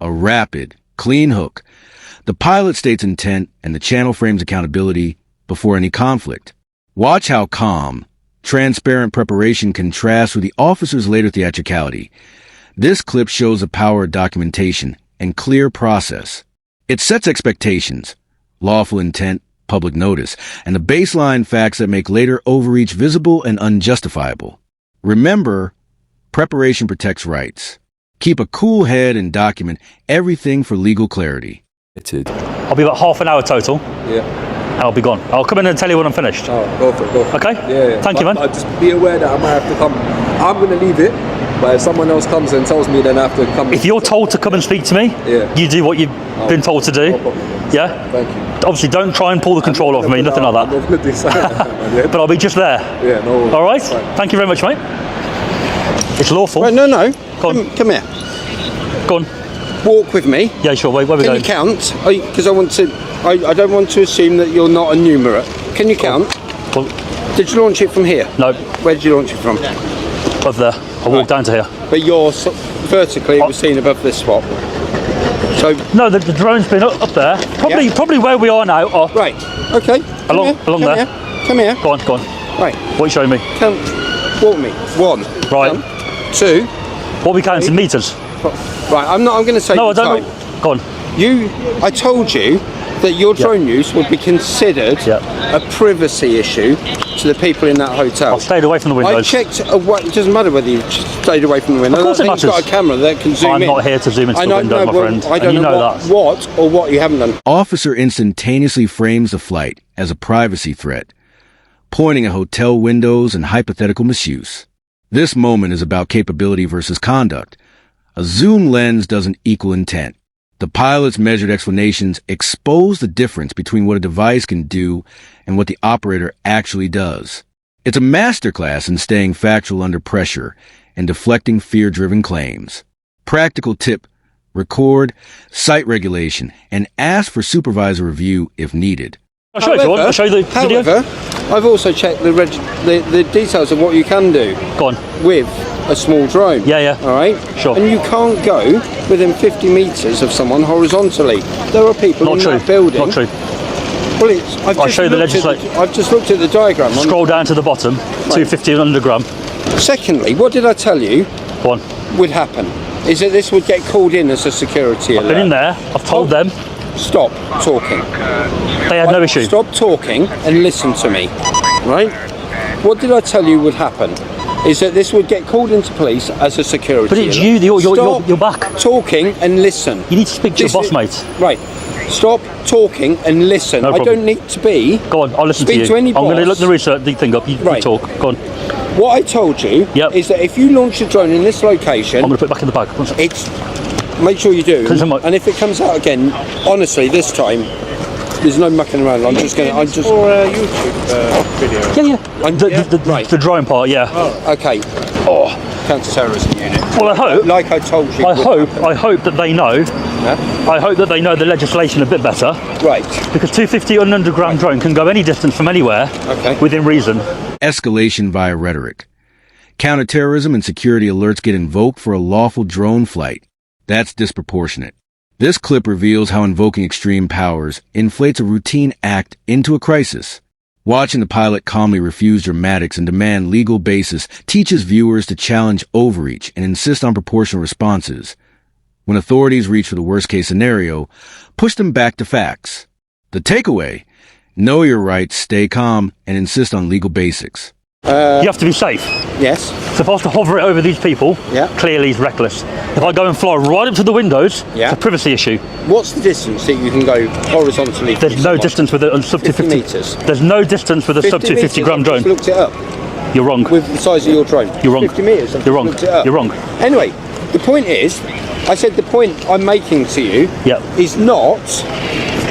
a rapid, clean hook. The pilot states intent and the channel frames accountability before any conflict. Watch how calm, transparent preparation contrasts with the officer's later theatricality. This clip shows the power of documentation and clear process. It sets expectations, lawful intent, public notice, and the baseline facts that make later overreach visible and unjustifiable. Remember, preparation protects rights. Keep a cool head and document everything for legal clarity. I'll be about half an hour total. Yeah. And I'll be gone. I'll come in and tell you when I'm finished. Oh, go for it, go for it. Okay? Yeah. Thank you, man. Just be aware that I might have to come. I'm going to leave it, but if someone else comes and tells me, then I have to come. If you're told to come and speak to me, yeah, you do what you've been told to do. No problem. Yeah? Thank you. Obviously, don't try and pull the control off me, nothing like that. I'm not gonna do something. But I'll be just there. Yeah, no worries. All right? Thank you very much, mate. It's lawful. Right, no. Come here. Go on. Walk with me. Yeah, sure. Where we Can going? you count? Because I don't want to assume that you're not a numerate. Can you count? Well, Did you launch it from here? no, Where did you launch it from? above there. I walked down to here. But you're vertically, it was seen above this spot. So No, the drone's been up there. Probably where we are now. Oh, right, okay. Along there. Come here. Go on. Right. What are you showing me? Count. Walk me. 1. Right. Count. 2. What are we counting in meters? Right. I'm going to say. No, I don't time. know. Go on. I told you that your drone use would be considered a privacy issue to the people in that hotel. I've stayed away from the I windows. checked. It doesn't matter whether you stayed away from the window. Of course it That thing's got a matters. camera that can zoom in. I'm not here to zoom into the window, my friend. I don't and you know know that. what you haven't done. Officer instantaneously frames the flight as a privacy threat, pointing at hotel windows and hypothetical misuse. This moment is about capability versus conduct. A zoom lens doesn't equal intent. The pilot's measured explanations expose the difference between what a device can do and what the operator actually does. It's a masterclass in staying factual under pressure and deflecting fear-driven claims. Practical tip: record, cite regulation, and ask for supervisor review if needed. I'll show you if you want. I'll show you the video. However, I've also checked the details of what you can do Go on. with a small drone. Yeah. All right. Sure. And you can't go within 50 meters of someone horizontally. There are people Not in true. that building. Not true. Well, I'll show you the legislation. I've just looked at the diagram. Scroll down to the bottom. 250 and under gram. Secondly, what did I tell you Go on. would happen? Is that this would get called in as a security alert. Been in there. I've told them. Stop talking. They had no issue. Stop talking and listen to me. Right? What did I tell you would happen? Is that this would get called into police as a security But it's alert. you. Stop You're back. talking and listen. You need to speak to your boss, mate. Right. Stop talking and listen. No I problem. don't need to be. Go on. I'll listen Speak to you. to any I'm going to boss. look the research the thing up. You Right. talk. Go on. What I told you is that if you launch a drone in this location, I'm going to put it back in the bag. One second. it's make sure you do. And if it comes out again, honestly, this time there's no mucking around. I'm just for a YouTube video. Yeah. The drone part. Yeah. Okay. Counter-terrorism unit. Well, I hope. Like I told you. I hope that they know. I hope that they know the legislation a bit better. Right. Because 250 and under gram drone can go any distance from anywhere. Okay. Within reason. Escalation via rhetoric. Counterterrorism and security alerts get invoked for a lawful drone flight. That's disproportionate. This clip reveals how invoking extreme powers inflates a routine act into a crisis. Watching the pilot calmly refuse dramatics and demand legal basis teaches viewers to challenge overreach and insist on proportional responses. When authorities reach for the worst-case scenario, push them back to facts. The takeaway: know your rights, stay calm, and insist on legal basics. You have to be safe. Yes. So if I was to hover it over these people, clearly he's reckless. If I go and fly right up to the windows, it's a privacy issue. What's the distance that you can go horizontally? There's no distance with a sub 50 250 meters. There's no distance with a sub 250 gram drone. I've just looked it up. You're wrong. With the size of your drone. You're wrong. 50 meters. I've You're wrong. looked it up. You're wrong. Anyway, the point is, I said the point I'm making to you is not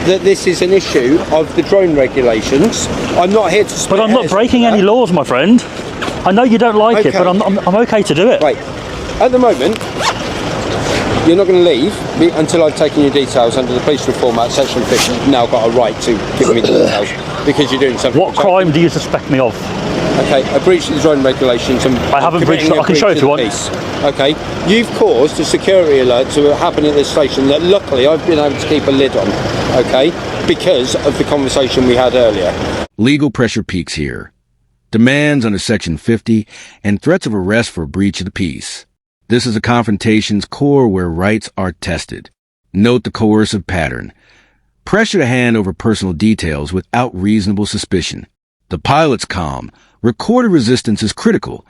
that this is an issue of the drone regulations. I'm not here to split But I'm not breaking any laws, my friend. I know you don't like it, but I'm okay to do it. Right. At the moment, you're not going to leave until I've taken your details under the Police Reform Act, Section 50. You've now got a right to give me the details because you're doing something. What crime do you suspect me of? Okay, I breached the drone regulations. And I haven't breached them. I can show you if you want. Okay, you've caused a security alert to happen at this station that luckily I've been able to keep a lid on, okay, because of the conversation we had earlier. Legal pressure peaks here. Demands under Section 50 and threats of arrest for breach of the peace. This is a confrontation's core where rights are tested. Note the coercive pattern. Pressure to hand over personal details without reasonable suspicion. The pilot's calm. Recorded resistance is critical.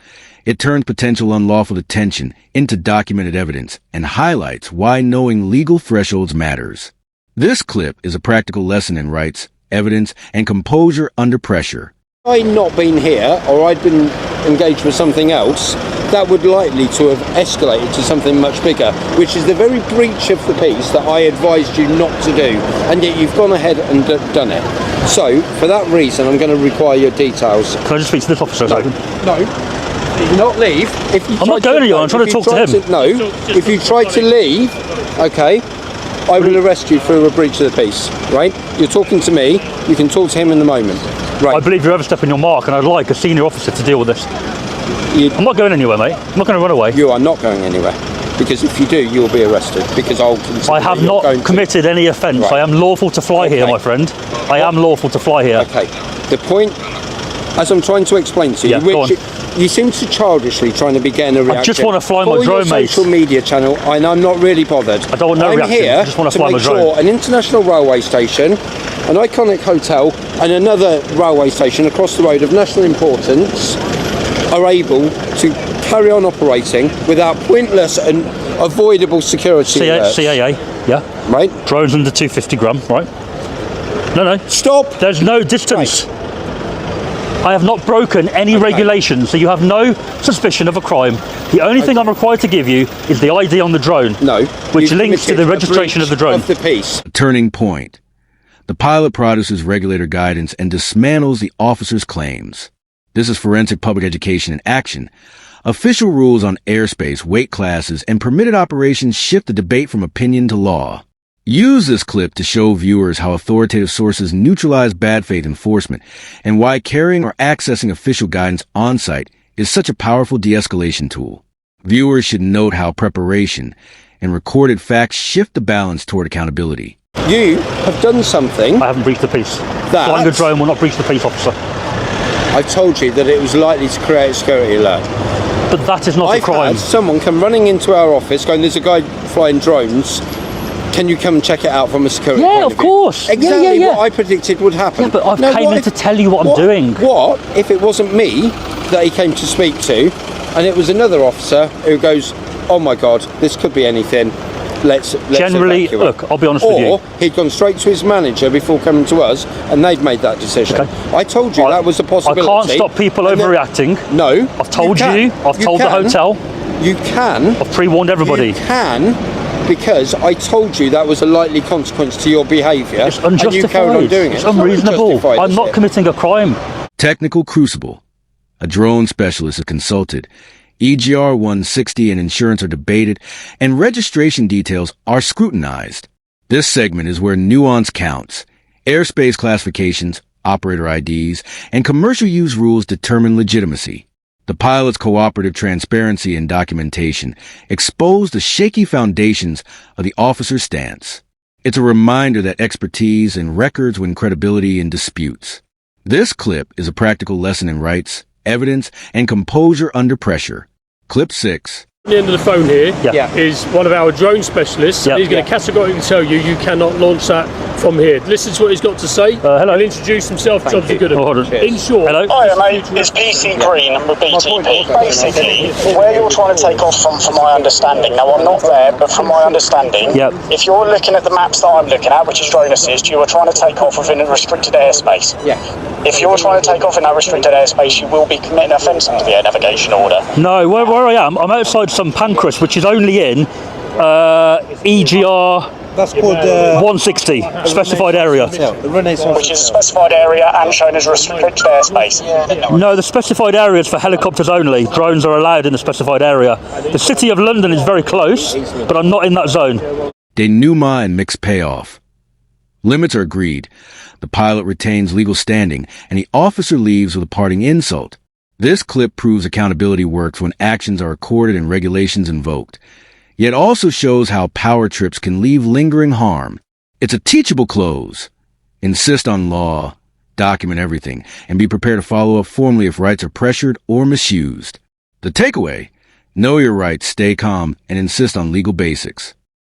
It turns potential unlawful detention into documented evidence and highlights why knowing legal thresholds matters. This clip is a practical lesson in rights, evidence, and composure under pressure. Had I not been here, or I'd been engaged with something else, that would likely to have escalated to something much bigger, which is the very breach of the peace that I advised you not to do, and yet you've gone ahead and done it. So, for that reason, I'm going to require your details. Can I just speak to this officer? No. Not leave. If you I'm not going anywhere. I'm trying to talk to him. If you try to leave, okay, I will arrest you for a breach of the peace, right? You're talking to me, you can talk to him in the moment. Right. I believe you're overstepping your mark, and I'd like a senior officer to deal with this. I'm not going anywhere, mate. I'm not going to run away. You are not going anywhere, because if you do, you'll be arrested, because I have not committed any offence. Right. I am lawful to fly here, my friend. I am lawful to fly here. Okay. The point, as I'm trying to explain to you, which you seem to childishly trying to be getting a reaction. I just want to fly my drone, mate. Social media channel, and I'm not really bothered. I don't want no reaction. I just want to fly my drone. Sure an international railway station, an iconic hotel, and another railway station across the road of national importance are able to carry on operating without pointless and avoidable security alerts. CAA, yeah. Right. Drones under 250 gram, right? No. Stop. There's no distance. Right. I have not broken any regulations, so you have no suspicion of a crime. The only thing I'm required to give you is the ID on the drone. No. Which links to the registration of the drone. Of the piece. A turning point. The pilot produces regulator guidance and dismantles the officer's claims. This is forensic public education in action. Official rules on airspace, weight classes, and permitted operations shift the debate from opinion to law. Use this clip to show viewers how authoritative sources neutralize bad faith enforcement and why carrying or accessing official guidance on-site is such a powerful de-escalation tool. Viewers should note how preparation and recorded facts shift the balance toward accountability. You have done something. I haven't breached the peace. Flying a drone will not breach the peace, officer. I told you that it was likely to create a security alert. But that is not a crime. I've had someone come running into our office going, there's a guy flying drones. Can you come and check it out from a security point of course. Exactly what I predicted would happen. Yeah, but I've came in to tell you what I'm doing. What if it wasn't me that he came to speak to, and it was another officer who goes, oh my God, this could be anything. Let's generally evacuate. Look, I'll be honest with you. Or he'd gone straight to his manager before coming to us, and they'd made that decision. Okay. I told you that was a possibility. I can't stop people overreacting. No. I've told you. I've told the hotel. You can. I've pre-warned everybody. You can, because I told you that was a likely consequence to your behaviour. It's unjustified. And you carried on doing it. It's unreasonable. I'm not committing a crime. Technical crucible. A drone specialist is consulted. EGR 160 and insurance are debated, and registration details are scrutinized. This segment is where nuance counts. Airspace classifications, operator IDs, and commercial use rules determine legitimacy. The pilot's cooperative transparency and documentation expose the shaky foundations of the officer's stance. It's a reminder that expertise and records win credibility in disputes. This clip is a practical lesson in rights, evidence, and composure under pressure. Clip 6. The end of the phone here is one of our drone specialists. He's going to categorically tell you cannot launch that from here. Listen to what he's got to say. Hello. He'll introduce himself. Jobs are good. In short, hello. Hi mate, it's PC Green and with BTP. Basically, where you're trying to take off from my understanding, now I'm not there, but from my understanding, if you're looking at the maps that I'm looking at, which is drone assist, you are trying to take off within a restricted airspace. If you're trying to take off in that restricted airspace, you will be committing offence under the air navigation order. No, where I am, I'm outside St Pancras, which is only in EGR. That's called 160, specified area. Which is a specified area and shown as restricted airspace. No, the specified area is for helicopters only. Drones are allowed in the specified area. The City of London is very close, but I'm not in that zone. Denouement and mixed payoff. Limits are agreed. The pilot retains legal standing, and the officer leaves with a parting insult. This clip proves accountability works when actions are recorded and regulations invoked, yet also shows how power trips can leave lingering harm. It's a teachable close. Insist on law, document everything, and be prepared to follow up formally if rights are pressured or misused. The takeaway: know your rights, stay calm, and insist on legal basics.